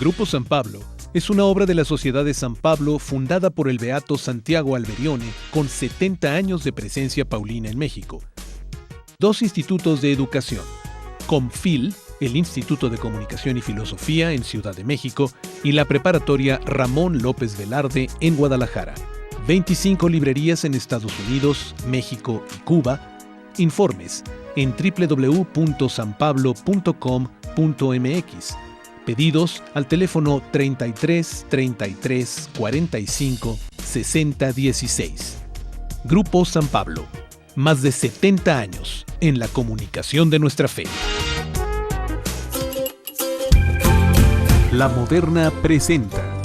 Grupo San Pablo es una obra de la Sociedad de San Pablo fundada por el beato Santiago Alberione con 70 años de presencia paulina en México. 2 institutos de educación: Comfil, el Instituto de Comunicación y Filosofía en Ciudad de México, y la preparatoria Ramón López Velarde en Guadalajara. 25 librerías en Estados Unidos, México y Cuba. Informes en www.sanpablo.com.mx. Pedidos al teléfono 33 33 45 60 16. Grupo San Pablo, más de 70 años en la comunicación de nuestra fe. La Moderna presenta.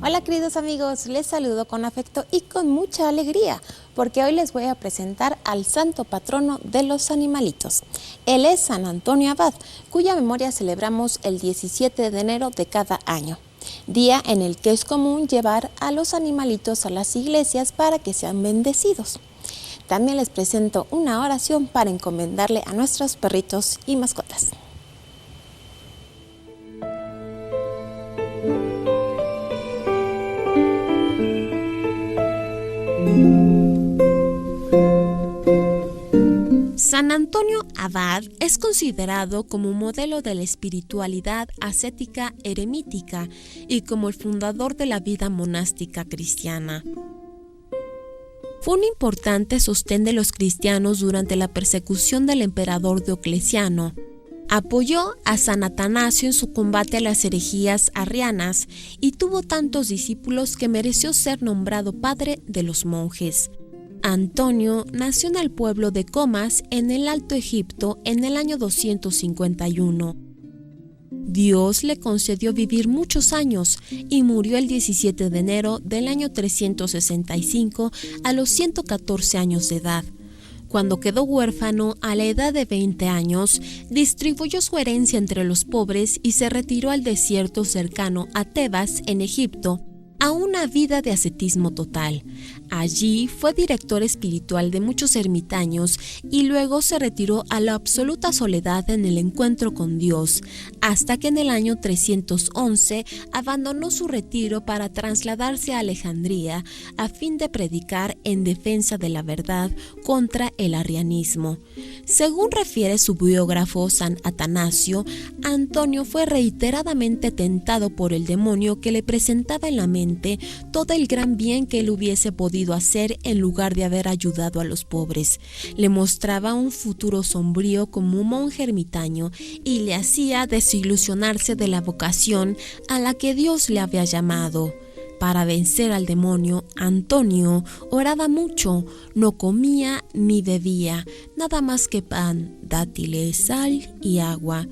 Hola queridos amigos, les saludo con afecto y con mucha alegría, porque hoy les voy a presentar al santo patrono de los animalitos. Él es San Antonio Abad, cuya memoria celebramos el 17 de enero de cada año, día en el que es común llevar a los animalitos a las iglesias para que sean bendecidos. También les presento una oración para encomendarle a nuestros perritos y mascotas. San Antonio Abad es considerado como un modelo de la espiritualidad ascética eremítica y como el fundador de la vida monástica cristiana. Fue un importante sostén de los cristianos durante la persecución del emperador Diocleciano. Apoyó a San Atanasio en su combate a las herejías arrianas y tuvo tantos discípulos que mereció ser nombrado padre de los monjes. Antonio nació en el pueblo de Comas, en el Alto Egipto, en el año 251. Dios le concedió vivir muchos años y murió el 17 de enero del año 365 a los 114 años de edad. Cuando quedó huérfano a la edad de 20 años, distribuyó su herencia entre los pobres y se retiró al desierto cercano a Tebas, en Egipto, a una vida de ascetismo total. Allí fue director espiritual de muchos ermitaños y luego se retiró a la absoluta soledad en el encuentro con Dios, hasta que en el año 311 abandonó su retiro para trasladarse a Alejandría a fin de predicar en defensa de la verdad contra el arrianismo. Según refiere su biógrafo San Atanasio, Antonio fue reiteradamente tentado por el demonio que le presentaba en la mente todo el gran bien que él hubiese podido hacer en lugar de haber ayudado a los pobres. Le mostraba un futuro sombrío como un monje ermitaño y le hacía desilusionarse de la vocación a la que Dios le había llamado. Para vencer al demonio, Antonio oraba mucho, no comía ni bebía, nada más que pan, dátiles, sal y agua.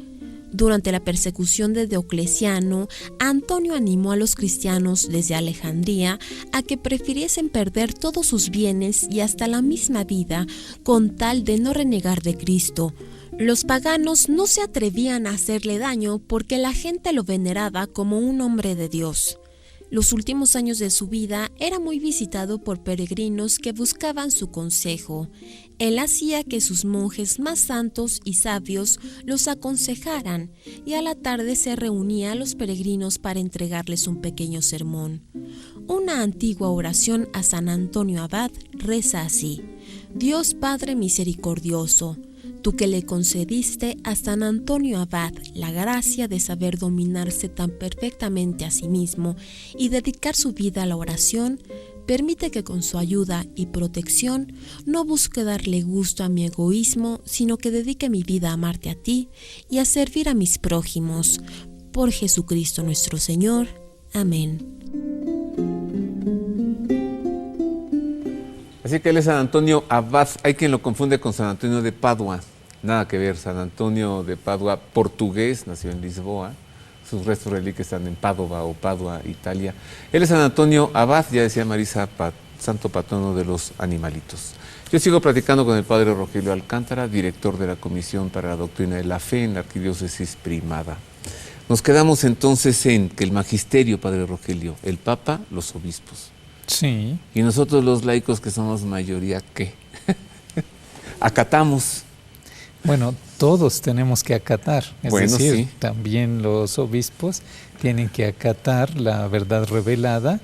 Durante la persecución de Diocleciano, Antonio animó a los cristianos desde Alejandría a que prefiriesen perder todos sus bienes y hasta la misma vida con tal de no renegar de Cristo. Los paganos no se atrevían a hacerle daño porque la gente lo veneraba como un hombre de Dios. Los últimos años de su vida era muy visitado por peregrinos que buscaban su consejo. Él hacía que sus monjes más santos y sabios los aconsejaran y a la tarde se reunía a los peregrinos para entregarles un pequeño sermón. Una antigua oración a San Antonio Abad reza así: Dios Padre misericordioso, tú que le concediste a San Antonio Abad la gracia de saber dominarse tan perfectamente a sí mismo y dedicar su vida a la oración, permite que con su ayuda y protección no busque darle gusto a mi egoísmo, sino que dedique mi vida a amarte a ti y a servir a mis prójimos. Por Jesucristo nuestro Señor. Amén. Así que él es San Antonio Abad. Hay quien lo confunde con San Antonio de Padua. Nada que ver. San Antonio de Padua, portugués, nació en Lisboa. Sus restos reliquias están en Padova o Padua, Italia. Él es San Antonio Abad, ya decía Marisa, santo patrono de los animalitos. Yo sigo platicando con el padre Rogelio Alcántara, director de la Comisión para la Doctrina de la Fe en la Arquidiócesis Primada. Nos quedamos entonces en que el magisterio, Padre Rogelio, el Papa, los obispos. Sí. Y nosotros los laicos, que somos mayoría, ¿qué? Acatamos. Bueno, todos tenemos que acatar, es Bueno, decir, sí. también los obispos tienen que acatar la verdad revelada,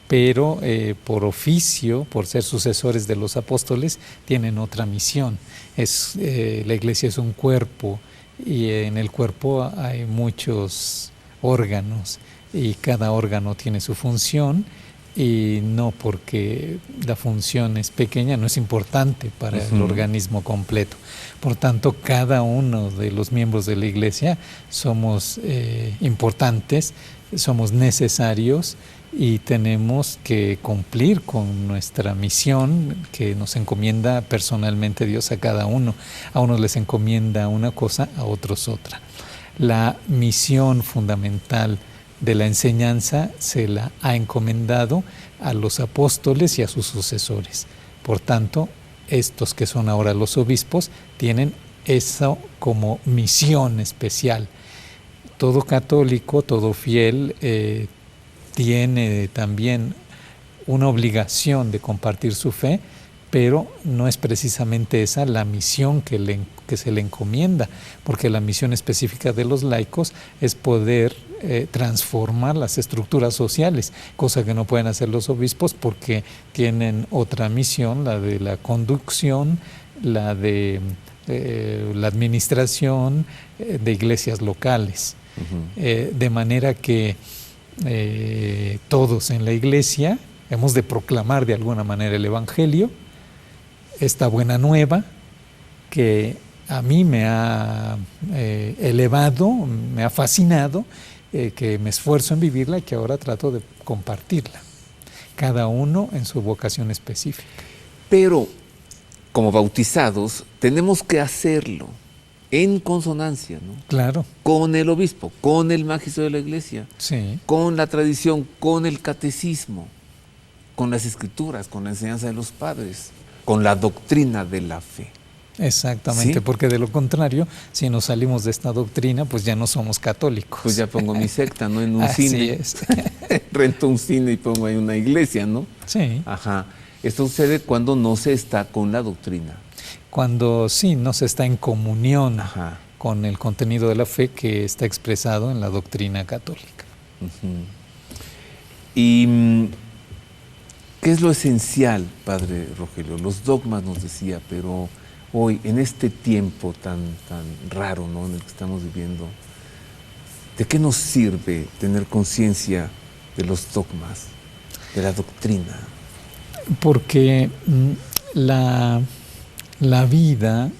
pero por oficio, por ser sucesores de los apóstoles, tienen otra misión. La Iglesia es un cuerpo y en el cuerpo hay muchos órganos y cada órgano tiene su función, y no porque la función es pequeña no es importante para el organismo completo. Por tanto, cada uno de los miembros de la Iglesia somos importantes, somos necesarios y tenemos que cumplir con nuestra misión que nos encomienda personalmente Dios a cada uno. A unos les encomienda una cosa, a otros otra. La misión fundamental de la enseñanza se la ha encomendado a los apóstoles y a sus sucesores. Por tanto, estos que son ahora los obispos tienen eso como misión especial. Todo católico, todo fiel tiene también una obligación de compartir su fe, pero no es precisamente esa la misión que se le encomienda, porque la misión específica de los laicos es poder transformar las estructuras sociales, cosa que no pueden hacer los obispos porque tienen otra misión, la de la conducción, la de la administración de iglesias locales. De manera que todos en la iglesia hemos de proclamar de alguna manera el Evangelio, esta buena nueva que a mí me ha elevado, me ha fascinado, que me esfuerzo en vivirla y que ahora trato de compartirla, cada uno en su vocación específica. Pero, como bautizados, tenemos que hacerlo en consonancia, ¿no? Claro. Con el obispo, con el magisterio de la Iglesia, Sí. con la tradición, con el catecismo, con las escrituras, con la enseñanza de los padres, con la doctrina de la fe. Exactamente, ¿Sí? porque de lo contrario, si nos salimos de esta doctrina, pues ya no somos católicos. Pues ya pongo mi secta, ¿no? En un Así cine. es. Rento un cine y pongo ahí una iglesia, ¿no? Sí. Ajá. Esto sucede cuando no se está con la doctrina. Cuando sí no se está en comunión Ajá. con el contenido de la fe que está expresado en la doctrina católica. ¿Y qué es lo esencial, Padre Rogelio? Los dogmas nos decía, pero hoy, en este tiempo tan raro, ¿no?, en el que estamos viviendo, ¿de qué nos sirve tener conciencia de los dogmas, de la doctrina? Porque la vida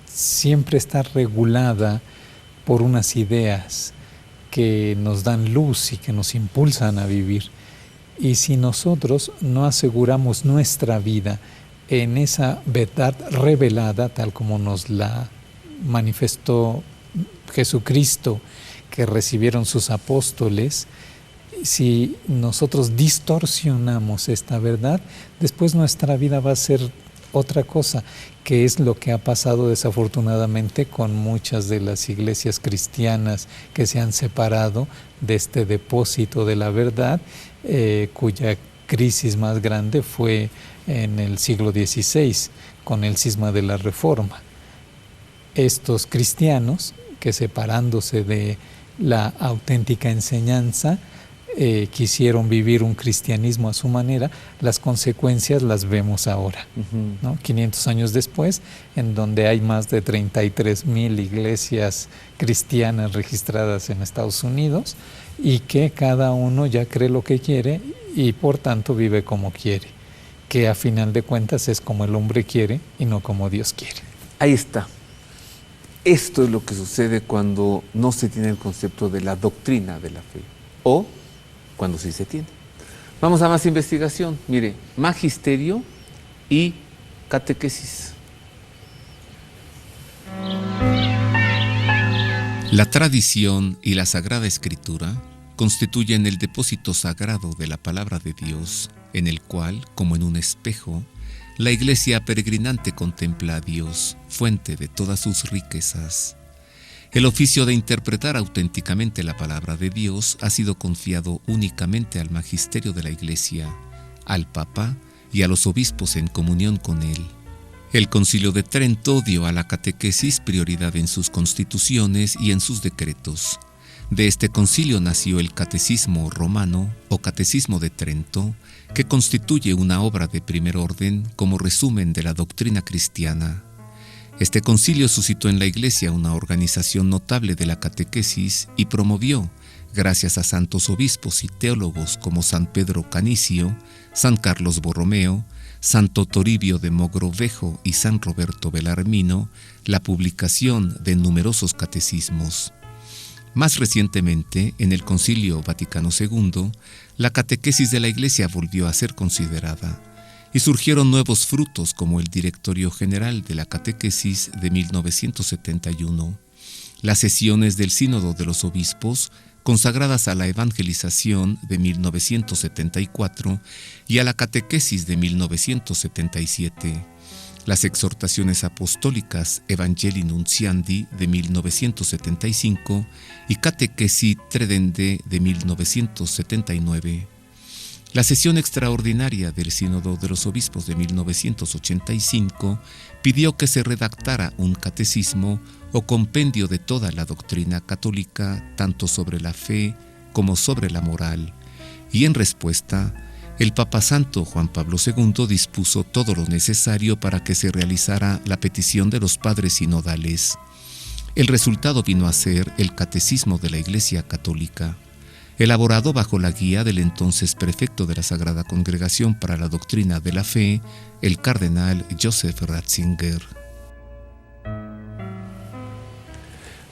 siempre está regulada por unas ideas que nos dan luz y que nos impulsan a vivir. Y si nosotros no aseguramos nuestra vida en esa verdad revelada, tal como nos la manifestó Jesucristo, que recibieron sus apóstoles, si nosotros distorsionamos esta verdad, después nuestra vida va a ser otra cosa, que es lo que ha pasado desafortunadamente con muchas de las iglesias cristianas que se han separado de este depósito de la verdad, cuya crisis más grande fue en el siglo XVI, con el cisma de la Reforma. Estos cristianos, que separándose de la auténtica enseñanza, quisieron vivir un cristianismo a su manera, las consecuencias las vemos ahora, ¿no? 500 años después, en donde hay más de 33,000 iglesias cristianas registradas en Estados Unidos y que cada uno ya cree lo que quiere y por tanto vive como quiere, que a final de cuentas es como el hombre quiere y no como Dios quiere. Ahí está. Esto es lo que sucede cuando no se tiene el concepto de la doctrina de la fe, o cuando sí se tiene. Vamos a más investigación. Mire, magisterio y catequesis. La tradición y la Sagrada Escritura constituyen el depósito sagrado de la palabra de Dios, en el cual, como en un espejo, la Iglesia peregrinante contempla a Dios, fuente de todas sus riquezas. El oficio de interpretar auténticamente la palabra de Dios ha sido confiado únicamente al magisterio de la Iglesia, al Papa y a los obispos en comunión con él. El Concilio de Trento dio a la catequesis prioridad en sus constituciones y en sus decretos. De este concilio nació el Catecismo Romano o Catecismo de Trento, que constituye una obra de primer orden como resumen de la doctrina cristiana. Este concilio suscitó en la Iglesia una organización notable de la catequesis y promovió, gracias a santos obispos y teólogos como San Pedro Canicio, San Carlos Borromeo, Santo Toribio de Mogrovejo y San Roberto Belarmino, la publicación de numerosos catecismos. Más recientemente, en el Concilio Vaticano II, la catequesis de la Iglesia volvió a ser considerada y surgieron nuevos frutos como el Directorio General de la Catequesis de 1971, las sesiones del Sínodo de los Obispos consagradas a la evangelización de 1974 y a la catequesis de 1977, las exhortaciones apostólicas Evangelii Nunciandi de 1975 y Catechesi Tredende de 1979. La sesión extraordinaria del Sínodo de los Obispos de 1985 pidió que se redactara un catecismo o compendio de toda la doctrina católica, tanto sobre la fe como sobre la moral, y en respuesta, el Papa Santo Juan Pablo II dispuso todo lo necesario para que se realizara la petición de los padres sinodales. El resultado vino a ser el Catecismo de la Iglesia Católica, elaborado bajo la guía del entonces prefecto de la Sagrada Congregación para la Doctrina de la Fe, el cardenal Joseph Ratzinger.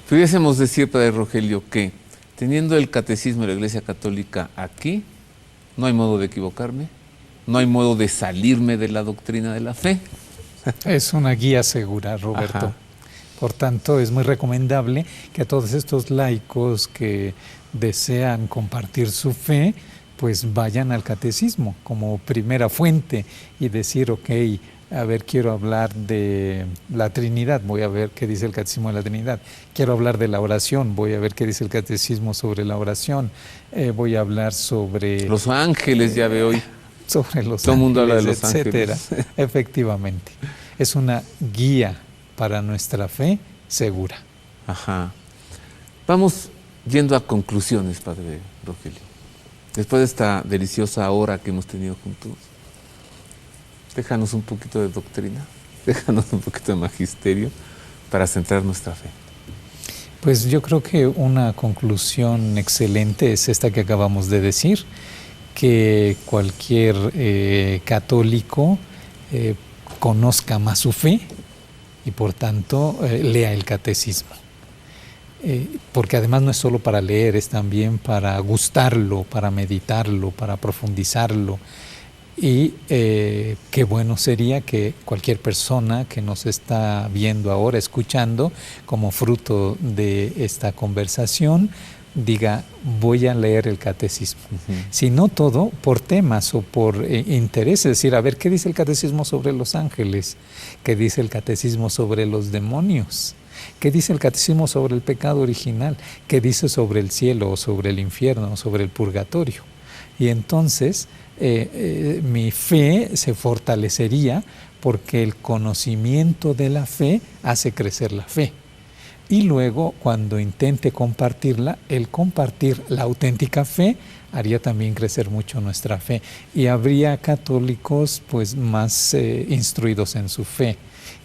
Pudiésemos decir, Padre Rogelio, que teniendo el Catecismo de la Iglesia Católica aquí, no hay modo de equivocarme, no hay modo de salirme de la doctrina de la fe. Es una guía segura, Roberto. Ajá. Por tanto, es muy recomendable que a todos estos laicos que desean compartir su fe, pues vayan al catecismo como primera fuente y decir, ok, a ver, quiero hablar de la Trinidad, voy a ver qué dice el Catecismo de la Trinidad. Quiero hablar de la oración, voy a ver qué dice el Catecismo sobre la oración. Voy a hablar sobre... Los ángeles, ya ve hoy. Sobre los Todo el mundo habla de los etcétera. ángeles. Efectivamente. Es una guía para nuestra fe segura. Ajá. Vamos yendo a conclusiones, Padre Rogelio. Después de esta deliciosa hora que hemos tenido juntos, déjanos un poquito de doctrina, déjanos un poquito de magisterio para centrar nuestra fe. Pues yo creo que una conclusión excelente es esta que acabamos de decir, que cualquier católico conozca más su fe y por tanto lea el catecismo. Porque además no es solo para leer, es también para gustarlo, para meditarlo, para profundizarlo. Y qué bueno sería que cualquier persona que nos está viendo ahora, escuchando, como fruto de esta conversación, diga, voy a leer el catecismo. Si no todo, por temas o por interés, es decir, a ver, ¿qué dice el catecismo sobre los ángeles? ¿Qué dice el catecismo sobre los demonios? ¿Qué dice el catecismo sobre el pecado original? ¿Qué dice sobre el cielo o sobre el infierno o sobre el purgatorio? Y entonces mi fe se fortalecería porque el conocimiento de la fe hace crecer la fe. Y luego, cuando intente compartirla, el compartir la auténtica fe haría también crecer mucho nuestra fe. Y habría católicos pues más instruidos en su fe,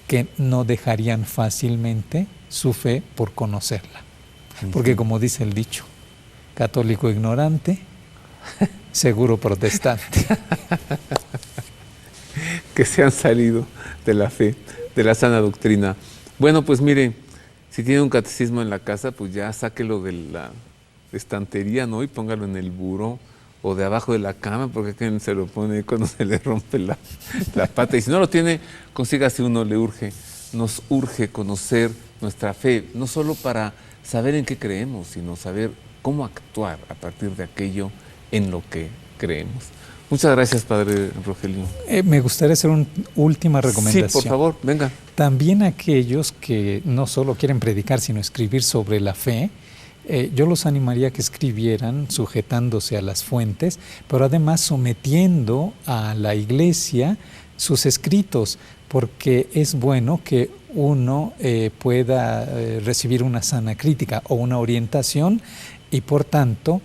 que no dejarían fácilmente su fe por conocerla. Porque como dice el dicho, católico ignorante, seguro protestante. Que se han salido de la fe, de la sana doctrina. Bueno, pues mire, si tiene un catecismo en la casa, pues ya sáquelo de la estantería, ¿no? Y póngalo en el buró o de abajo de la cama, porque ¿quién se lo pone cuando se le rompe la pata? Y si no lo tiene, consígase uno, le urge. Nos urge conocer nuestra fe, no solo para saber en qué creemos, sino saber cómo actuar a partir de aquello en lo que creemos. Muchas gracias, Padre Rogelio. Me gustaría hacer una última recomendación. Sí, por favor, venga. También aquellos que no solo quieren predicar, sino escribir sobre la fe, yo los animaría a que escribieran sujetándose a las fuentes, pero además sometiendo a la Iglesia sus escritos, porque es bueno que uno pueda recibir una sana crítica o una orientación y por tanto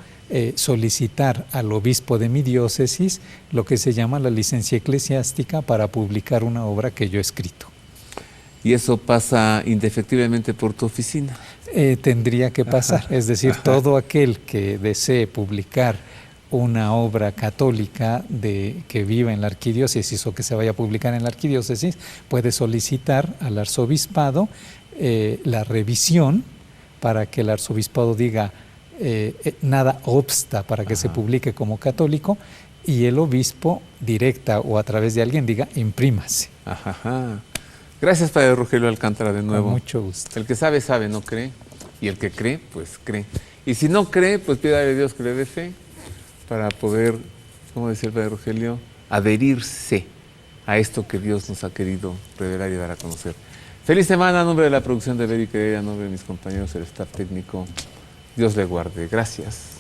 solicitar al obispo de mi diócesis lo que se llama la licencia eclesiástica para publicar una obra que yo he escrito. ¿Y eso pasa indefectiblemente por tu oficina? Tendría que pasar, es decir, todo aquel que desee publicar una obra católica que viva en la arquidiócesis o que se vaya a publicar en la arquidiócesis puede solicitar al arzobispado la revisión para que el arzobispado diga nada obsta para que se publique como católico y el obispo directa o a través de alguien diga imprímase. Ajá. Gracias, Padre Rogelio Alcántara, de nuevo. Con mucho gusto. El que sabe, sabe, no cree. Y el que cree, pues cree. Y si no cree, pues pídale a Dios que le dé fe para poder, como decía el Padre Rogelio, adherirse a esto que Dios nos ha querido revelar y dar a conocer. Feliz semana, a nombre de la producción de Ver y Creer, a nombre de mis compañeros, el staff técnico. Dios le guarde. Gracias.